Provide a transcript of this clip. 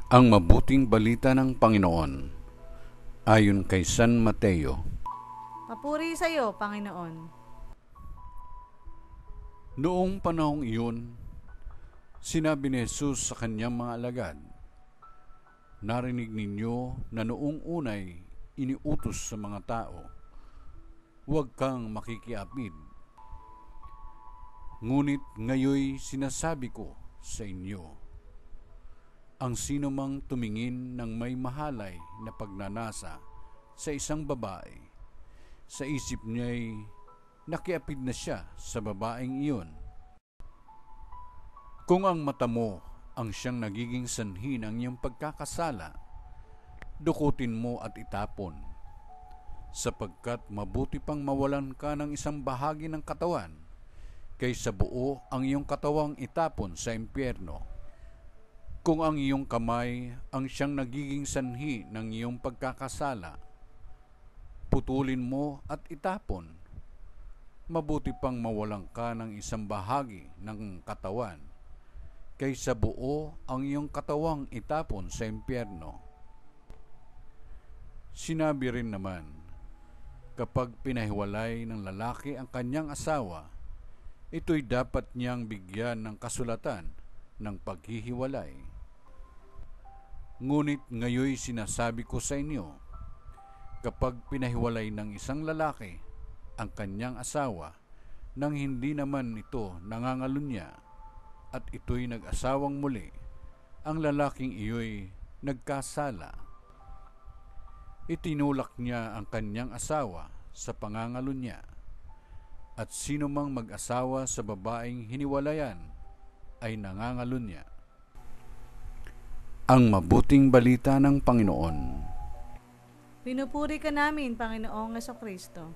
Ang mabuting balita ng Panginoon ayon kay San Mateo. Papuri sa iyo, Panginoon. Noong panahong iyon, sinabi ni Jesus sa kanyang mga alagad, "Narinig ninyo na noong unay iniutos sa mga tao, huwag kang makikiapid. Ngunit ngayoy sinasabi ko sa inyo, ang sino mang tumingin ng may mahalay na pagnanasa sa isang babae, sa isip niya'y nakiapid na siya sa babaeng iyon. Kung ang mata mo ang siyang nagiging sanhi ng iyong pagkakasala, dukutin mo at itapon, sapagkat mabuti pang mawalan ka ng isang bahagi ng katawan, kaysa buo ang iyong katawang itapon sa impyerno. Kung ang iyong kamay ang siyang nagiging sanhi ng iyong pagkakasala, putulin mo at itapon. Mabuti pang mawalan ka ng isang bahagi ng katawan, kaysa buo ang iyong katawang itapon sa impyerno." Sinabi rin naman, kapag pinahiwalay ng lalaki ang kanyang asawa, ito'y dapat niyang bigyan ng kasulatan ng paghihiwalay. Ngunit ngayoy sinasabi ko sa inyo, kapag pinahiwalay ng isang lalaki ang kanyang asawa nang hindi naman ito nangangalunya, at ito'y nag-asawang muli, ang lalaking iyo'y nagkasala. Itinulak niya ang kanyang asawa sa pangangalunya, at sino mang mag-asawa sa babaeng hiniwalayan ay nangangalunya. Ang mabuting balita ng Panginoon. Pinupuri ka namin, Panginoong Jesucristo.